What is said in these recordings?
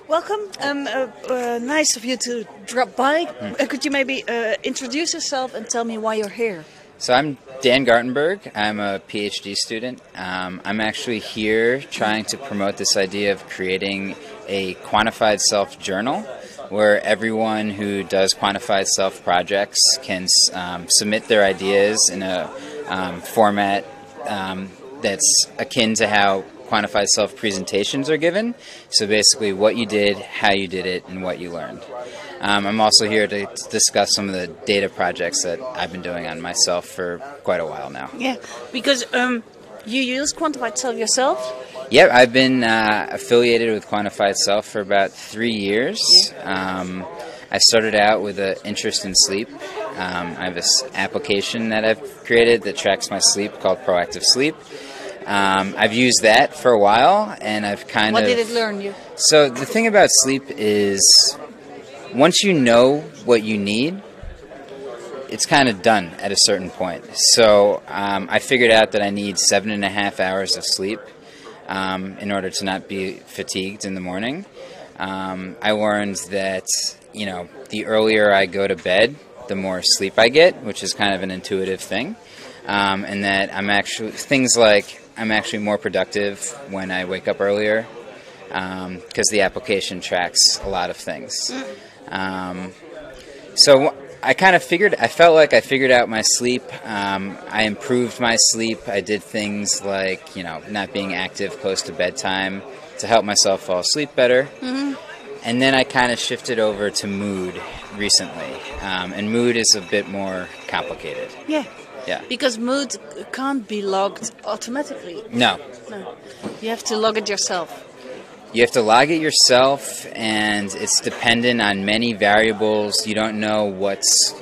Welcome. Nice of you to drop by. Could you maybe introduce yourself and tell me why you're here? So I'm Dan Gartenberg. I'm a PhD student. I'm actually here trying to promote this idea of creating a Quantified Self journal where everyone who does Quantified Self projects can submit their ideas in a format that's akin to how Quantified Self presentations are given. So basically what you did, how you did it, and what you learned. I'm also here to discuss some of the data projects that I've been doing on myself for quite a while now. Yeah, because you use Quantified Self yourself? Yep, I've been affiliated with Quantified Self for about 3 years. I started out with an interest in sleep. I have this application that I've created that tracks my sleep called Proactive Sleep. I've used that for a while, and I've kind of... What did it learn you? So the thing about sleep is, once you know what you need, it's kind of done at a certain point. So I figured out that I need 7.5 hours of sleep in order to not be fatigued in the morning. I learned that, you know, the earlier I go to bed, the more sleep I get, which is kind of an intuitive thing. And that I'm actually more productive when I wake up earlier, because the application tracks a lot of things. So I felt like I figured out my sleep. I improved my sleep. I did things like, you know, not being active close to bedtime to help myself fall asleep better. And then I kind of shifted over to mood recently. And mood is a bit more complicated. Yeah. Yeah. Because mood can't be logged automatically. No. You have to log it yourself. You have to log it yourself, and it's dependent on many variables. You don't know what's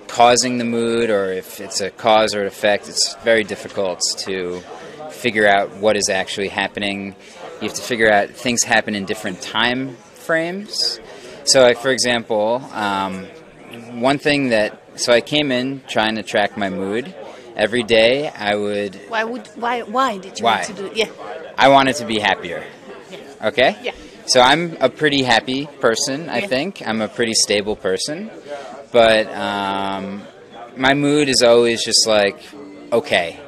causing the mood, or if it's a cause or an effect. It's very difficult to figure out what is actually happening. You have to figure out things happen in different time frames. So, like, for example, one thing that... So I came in trying to track my mood. Every day I would... Why did you want to do it? Yeah. I wanted to be happier. Yeah. Okay? Yeah. So I'm a pretty happy person, I think. I'm a pretty stable person. But my mood is always just like, okay.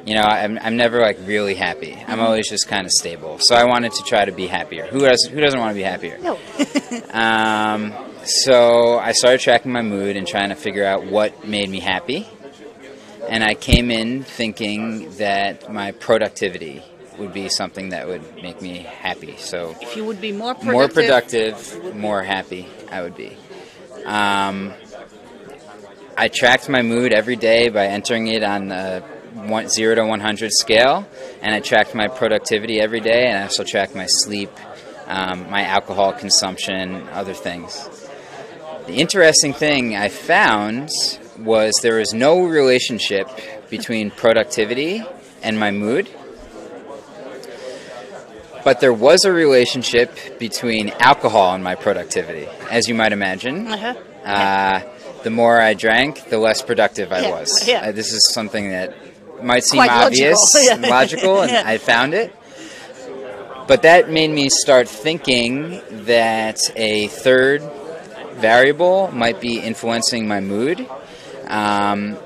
You know, I'm never like really happy. I'm always just kind of stable. So I wanted to try to be happier. Who doesn't want to be happier? No. So I started tracking my mood and trying to figure out what made me happy. And I came in thinking that my productivity would be something that would make me happy. So if you would be more productive, more happy I would be. I tracked my mood every day by entering it on the 0 to 100 scale, and I tracked my productivity every day, and I also tracked my sleep, my alcohol consumption, other things. The interesting thing I found was there was no relationship between productivity and my mood, but there was a relationship between alcohol and my productivity, as you might imagine. The more I drank, the less productive I was. Yeah. This is something that might seem quite obvious, logical, and I found it. But that made me start thinking that a third variable might be influencing my mood,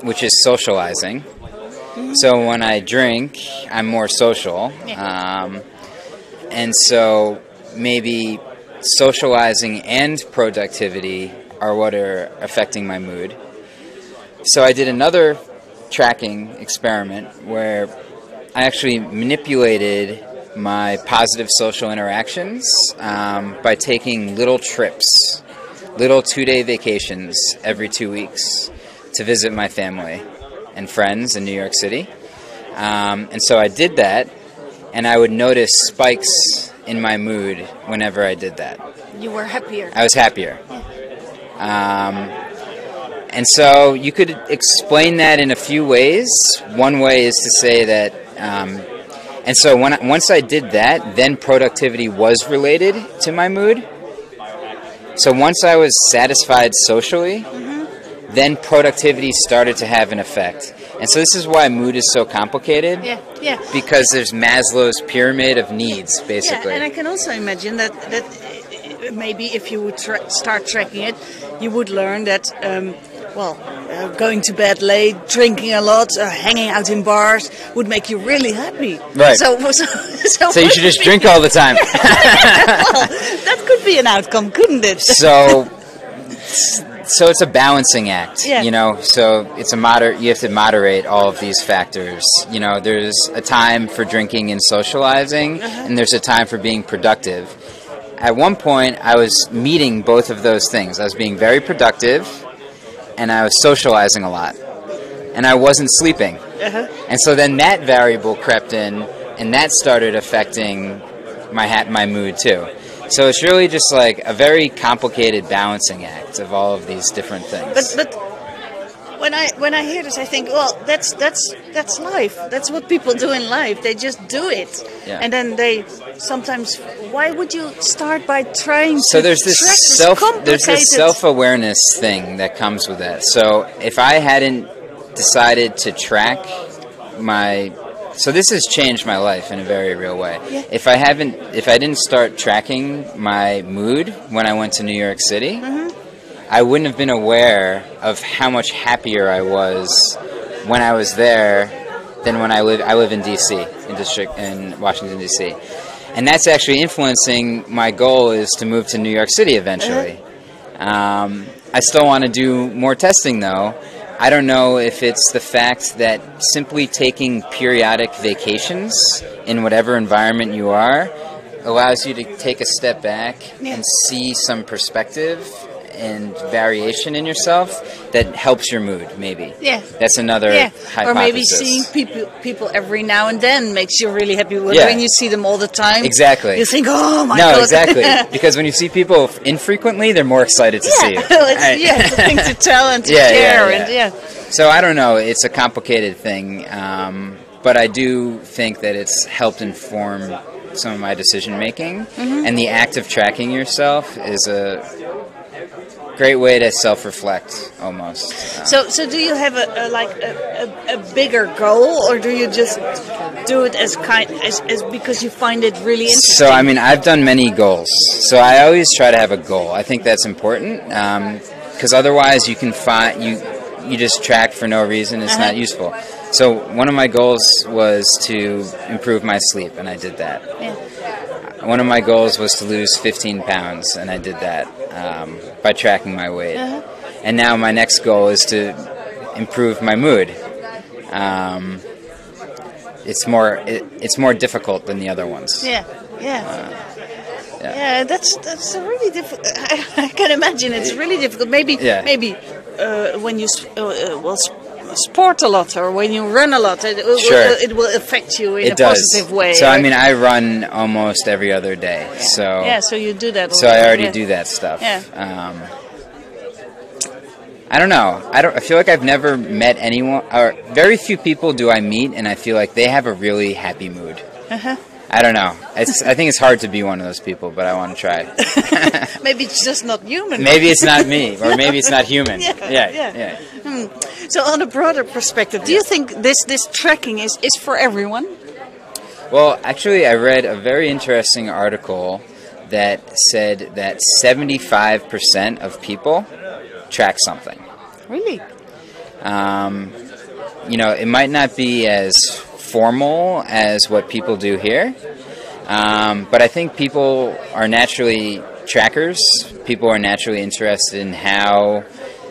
which is socializing. So when I drink, I'm more social. And so maybe socializing and productivity are what are affecting my mood. So I did another tracking experiment where I actually manipulated my positive social interactions by taking little trips, little 2-day vacations every 2 weeks to visit my family and friends in New York City. And so I did that, and I would notice spikes in my mood whenever I did that. You were happier. I was happier. And so you could explain that in a few ways. One way is to say that, and so once I did that, then productivity was related to my mood. So once I was satisfied socially, then productivity started to have an effect. And so this is why mood is so complicated. Yeah. Because there's Maslow's pyramid of needs, basically. Yeah, and I can also imagine that maybe if you would start tracking it, you would learn that, going to bed late, drinking a lot, hanging out in bars would make you really happy. Right. So you should just drink all the time. Well, that could be an outcome, couldn't it? So it's a balancing act, Yeah. you know. So it's you have to moderate all of these factors. You know, there's a time for drinking and socializing, and there's a time for being productive. At one point, I was meeting both of those things. I was being very productive, and I was socializing a lot, and I wasn't sleeping. And so then that variable crept in, and that started affecting my mood too. So it's really just like a very complicated balancing act of all of these different things. But when I hear this, I think, well, that's life. That's what people do in life. They just do it, Yeah. and then they sometimes. Why would you start by trying to? So there's this self-awareness thing that comes with that. So if I hadn't decided to track so this has changed my life in a very real way. Yeah. If I didn't start tracking my mood when I went to New York City, I wouldn't have been aware of how much happier I was when I was there than when I live in DC, in Washington DC. And that's actually influencing my goal is to move to New York City eventually. I still want to do more testing though. I don't know if it's the fact that simply taking periodic vacations in whatever environment you are allows you to take a step back and see some perspective and variation in yourself that helps your mood, maybe. Yeah. That's another hypothesis. Or maybe seeing people every now and then makes you really happy. Yeah. When you see them all the time, exactly. you think, oh my God. No, exactly. Because when you see people infrequently, they're more excited to see you. It's a thing to tell and to share. And So I don't know. It's a complicated thing. But I do think that it's helped inform some of my decision making. And the act of tracking yourself is a great way to self-reflect, almost. So do you have a bigger goal, or do you just do it as because you find it really interesting? So I mean, I've done many goals. So I always try to have a goal. I think that's important because otherwise you can find you just track for no reason. It's not useful. So one of my goals was to improve my sleep, and I did that. Yeah. One of my goals was to lose 15 pounds, and I did that by tracking my weight. And now my next goal is to improve my mood. It's more difficult than the other ones. Yeah. That's a really difficult. I can imagine it's really difficult. Maybe when you sport a lot or when you run a lot, it will affect you in a positive way. So I mean, I run almost every other day. So so you do that. So I already do that stuff. Yeah. I don't know. I feel like I've never met anyone, or very few people do I meet, and I feel like they have a really happy mood. I don't know. I think it's hard to be one of those people, but I want to try. Maybe it's just not human. Maybe it's not me, or maybe it's not human. Yeah. So on a broader perspective, do you think this tracking is for everyone? Well, actually, I read a very interesting article that said that 75% of people track something. Really? It might not be as formal as what people do here, but I think people are naturally trackers. People are naturally interested in how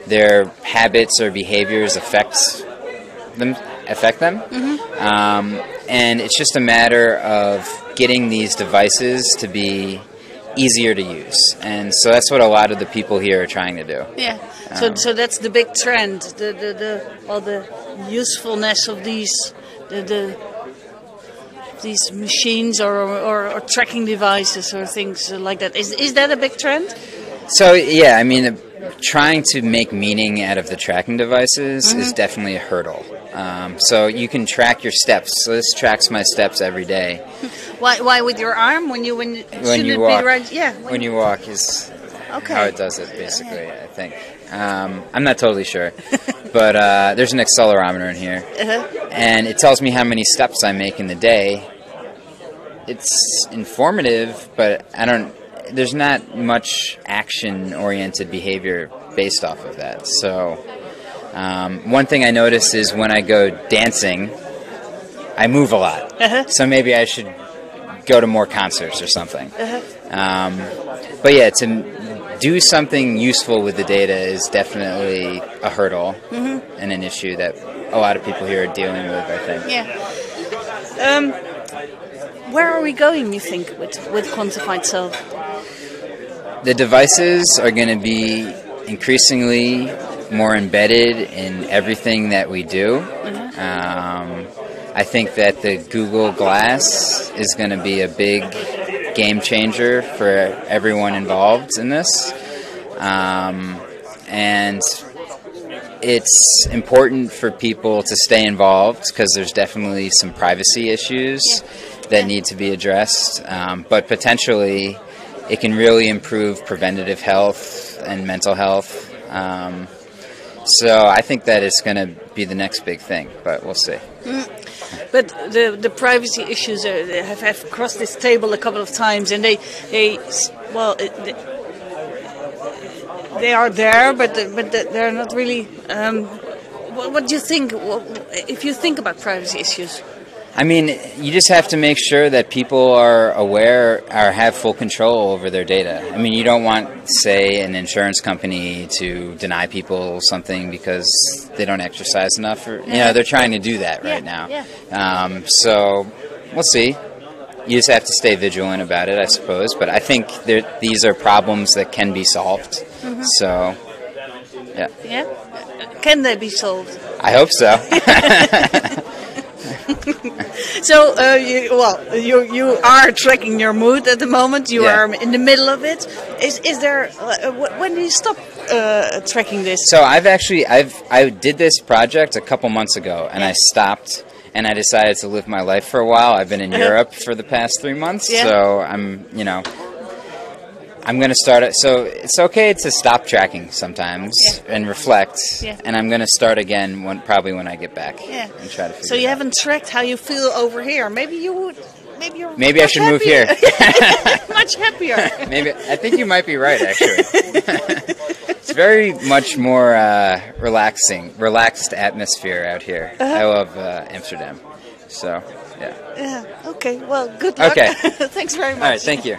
their habits or behaviors affect them. And it's just a matter of getting these devices to be easier to use, and so that's what a lot of the people here are trying to do. Yeah. So that's the big trend. The usefulness of these machines or tracking devices or things like that. Is that a big trend? So yeah, I mean, trying to make meaning out of the tracking devices is definitely a hurdle. So you can track your steps. So this tracks my steps every day. Why with your arm when you walk? Yeah. When you walk is how it does it basically. I think. I'm not totally sure, but there's an accelerometer in here, and it tells me how many steps I make in the day. It's informative, but there's not much action-oriented behavior based off of that. So one thing I notice is when I go dancing, I move a lot. So maybe I should go to more concerts or something. But yeah, to do something useful with the data is definitely a hurdle and an issue that a lot of people here are dealing with, I think. Yeah. Where are we going, you think, with Quantified Self? The devices are going to be increasingly more embedded in everything that we do. I think that the Google Glass is going to be a big game changer for everyone involved in this. And it's important for people to stay involved because there's definitely some privacy issues that need to be addressed. But potentially it can really improve preventative health and mental health. So I think that it's going to be the next big thing, but we'll see. But the privacy issues have crossed this table a couple of times, and they are there, but they're not really. What do you think? If you think about privacy issues? I mean, you just have to make sure that people are aware or have full control over their data. I mean, you don't want, say, an insurance company to deny people something because they don't exercise enough. Or, they're trying to do that right now. So we'll see. You just have to stay vigilant about it, I suppose. But I think these are problems that can be solved. So, yeah. Yeah? Can they be solved? I hope so. So, you are tracking your mood at the moment. You are in the middle of it. Is there? When do you stop tracking this? So I did this project a couple months ago, and I stopped, and I decided to live my life for a while. I've been in Europe for the past 3 months, so I'm going to start it. So it's okay to stop tracking sometimes and reflect, and I'm going to start again probably when I get back and try to figure So you haven't tracked how you feel over here. Maybe you would. Maybe I should move here. Much happier. Maybe I think you might be right. Actually, it's very much more relaxed atmosphere out here. I love Amsterdam. So yeah. Okay. Well, good luck. Okay. Thanks very much. All right. Thank you.